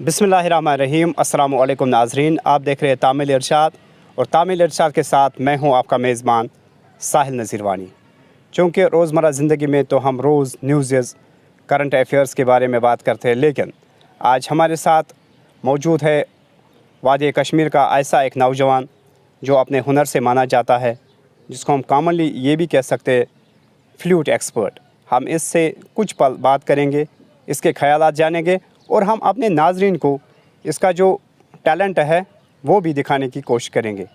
बिस्मिल्लाहिर्रहमानिर्रहीम। अस्सलामु अलैकुम नाज़रीन, आप देख रहे हैं तामिल इरशाद और तामिल इरशाद के साथ मैं हूं आपका मेज़बान साहिल नज़ीरवानी। चूँकि रोज़मर्रा ज़िंदगी में तो हम रोज़ न्यूज़ करंट अफेयर्स के बारे में बात करते हैं, लेकिन आज हमारे साथ मौजूद है वादी कश्मीर का ऐसा एक नौजवान जो अपने हुनर से माना जाता है, जिसको हम कॉमनली ये भी कह सकते हैं फ्लूट एक्सपर्ट। हम इससे कुछ पल बात करेंगे, इसके ख़यालात जानेंगे और हम अपने नाज़रीन को इसका जो टैलेंट है वो भी दिखाने की कोशिश करेंगे।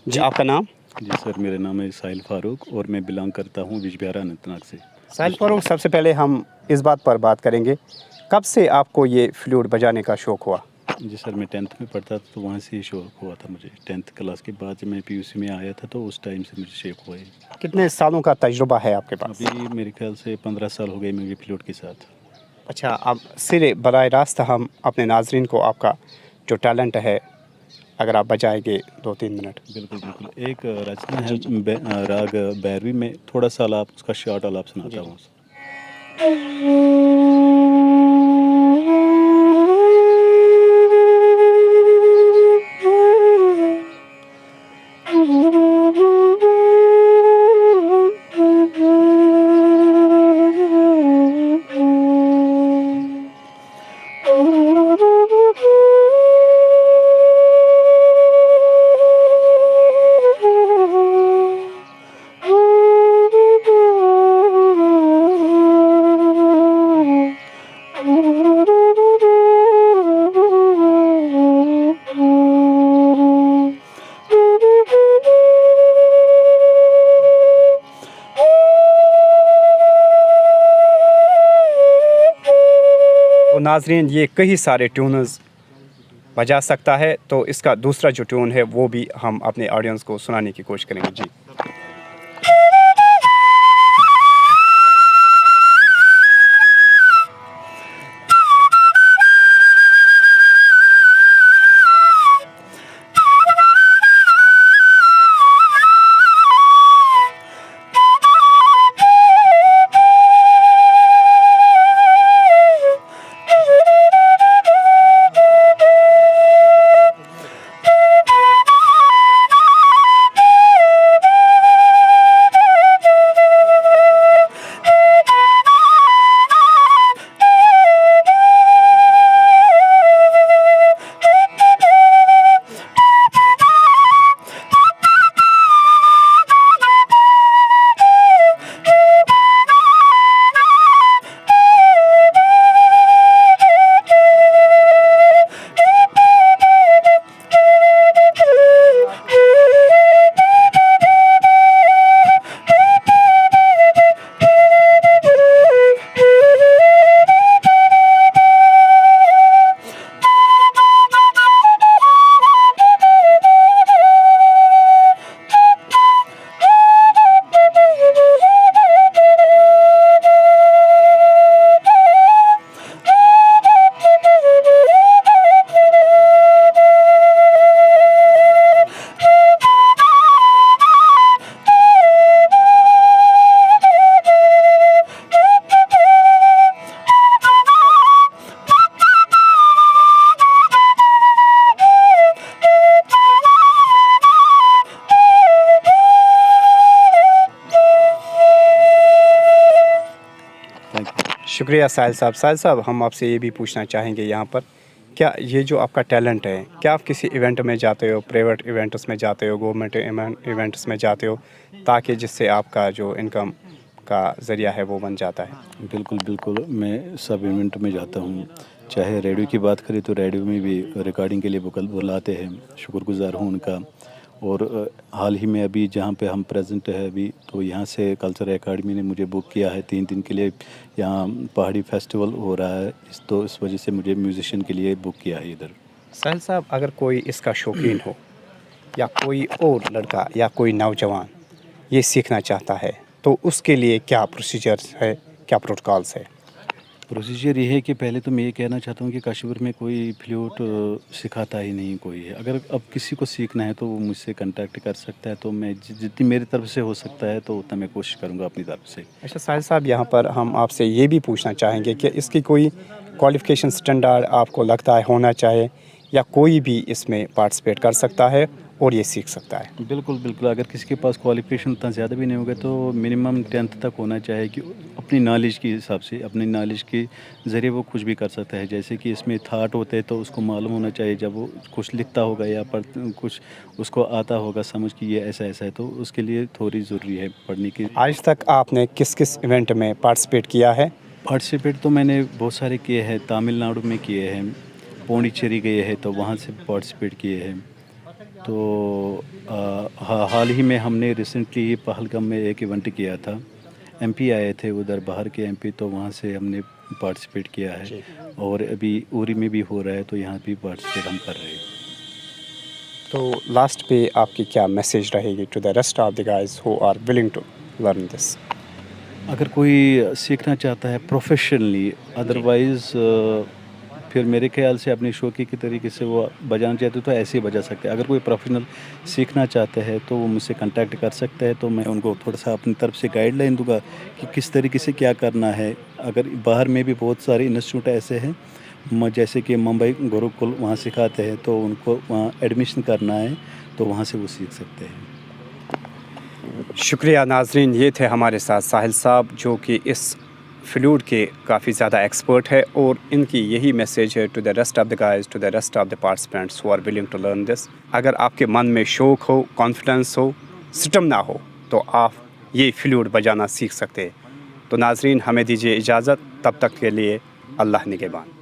जी, आपका नाम? जी सर, मेरा नाम है साहिल फ़ारूक और मैं बिलोंग करता हूँ बिजबिहारा अनंतनाग से। साहिल फ़ारूक, सबसे पहले हम इस बात पर बात करेंगे, कब से आपको ये फ्लूट बजाने का शौक़ हुआ? जी सर, मैं 10th में पढ़ता था तो वहाँ से ही शौक़ हुआ था मुझे। 10th क्लास के बाद जब मैं PUC में आया था तो उस टाइम से मुझे शौक़ हुआ है। कितने सालों का तजुर्बा है आपके पास? अभी मेरे ख्याल से 15 साल हो गए मुझे फ्लूट के साथ। अच्छा, अब सिरे बराह रास्त हम अपने नाज़रीन को आपका जो टैलेंट है अगर आप बजाएंगे 2-3 मिनट। बिल्कुल बिल्कुल। एक रचना है राग भैरवी में, थोड़ा सा आप उसका शॉर्ट आलाप सुनाता हूँ। तो नाज़रीन, ये कई सारे ट्यून्स बजा सकता है, तो इसका दूसरा जो ट्यून है वो भी हम अपने ऑडियंस को सुनाने की कोशिश करेंगे। जी, शुक्रिया साहिल साहब। साहिल साहब, हम आपसे ये भी पूछना चाहेंगे यहाँ पर, क्या ये जो आपका टैलेंट है, क्या आप किसी इवेंट में जाते हो, प्राइवेट इवेंट्स में जाते हो, गवर्नमेंट इवेंट्स में जाते हो, ताकि जिससे आपका जो इनकम का ज़रिया है वो बन जाता है? बिल्कुल बिल्कुल, मैं सब इवेंट में जाता हूँ। चाहे रेडियो की बात करें तो रेडियो में भी रिकॉर्डिंग के लिए बुलाते हैं, शुक्रगुजार हूँ उनका। और हाल ही में अभी जहाँ पे हम प्रेजेंट है अभी, तो यहाँ से कल्चर एकेडमी ने मुझे बुक किया है 3 दिन के लिए। यहाँ पहाड़ी फेस्टिवल हो रहा है, तो इस वजह से मुझे म्यूज़िशियन के लिए बुक किया है इधर। साहिल साहब, अगर कोई इसका शौकीन हो या कोई और लड़का या कोई नौजवान ये सीखना चाहता है, तो उसके लिए क्या प्रोसीजर्स है, क्या प्रोटोकॉल्स है? प्रोसीजर ये है कि पहले तो मैं ये कहना चाहता हूँ कि कश्मीर में कोई फ्लूट सिखाता ही नहीं कोई है। अगर अब किसी को सीखना है तो वो मुझसे कांटेक्ट कर सकता है, तो मैं जितनी मेरी तरफ से हो सकता है तो उतना मैं कोशिश करूँगा अपनी तरफ से। अच्छा साहिल साहब, यहाँ पर हम आपसे ये भी पूछना चाहेंगे कि इसकी कोई क्वालिफ़िकेशन स्टैंडर्ड आपको लगता है होना चाहिए, या कोई भी इसमें पार्टिसिपेट कर सकता है और ये सीख सकता है? बिल्कुल बिल्कुल, अगर किसी के पास क्वालिफिकेशन उतना ज़्यादा भी नहीं होगा तो मिनिमम 10th तक होना चाहिए कि अपनी नॉलेज के हिसाब से, अपनी नॉलेज के ज़रिए वो कुछ भी कर सकता है। जैसे कि इसमें थाट होते हैं तो उसको मालूम होना चाहिए, जब वो कुछ लिखता होगा या कुछ उसको आता होगा समझ कि ये ऐसा ऐसा है, तो उसके लिए थोड़ी ज़रूरी है पढ़ने की। आज तक आपने किस किस इवेंट में पार्टिसिपेट किया है? पार्टिसिपेट तो मैंने बहुत सारे किए हैं, तमिलनाडु में किए हैं, पौंडीचेरी गए हैं तो वहाँ से पार्टिसिपेट किए हैं। तो हाल ही में हमने रिसेंटली पहलगाम में एक इवेंट किया था, एमपी आए थे उधर, बाहर के एमपी, तो वहाँ से हमने पार्टिसिपेट किया है। और अभी उरी में भी हो रहा है तो यहाँ भी पार्टिसिपेट हम कर रहे हैं। तो लास्ट पे आपकी क्या मैसेज रहेगी to the rest of the guys who are willing to learn this? अगर कोई सीखना चाहता है प्रोफेशनली, अदरवाइज़ फिर मेरे ख्याल से अपने शौकी के तरीके से वो बजाना चाहते तो ऐसे ही बजा सकते हैं। अगर कोई प्रोफेशनल सीखना चाहता है तो वो मुझसे कांटेक्ट कर सकता है, तो मैं उनको थोड़ा सा अपनी तरफ से गाइडलाइन दूंगा कि किस तरीके से क्या करना है। अगर बाहर में भी बहुत सारे इंस्टीट्यूट ऐसे हैं, जैसे कि मुंबई गुरुकुल, वहाँ सिखाते हैं, तो उनको वहाँ एडमिशन करना है तो वहाँ से वो सीख सकते हैं। शुक्रिया नाजरीन, ये थे हमारे साथ साहिल साहब जो कि इस फ्लूट के काफ़ी ज़्यादा एक्सपर्ट है, और इनकी यही मैसेज है to the rest of the guys, to the rest of the participants who are willing to learn this. अगर आपके मन में शौक़ हो, कॉन्फिडेंस हो, सिस्टम ना हो, तो आप ये फ्लूट बजाना सीख सकते हैं। तो नाजरीन, हमें दीजिए इजाज़त, तब तक के लिए अल्लाह निगहबान।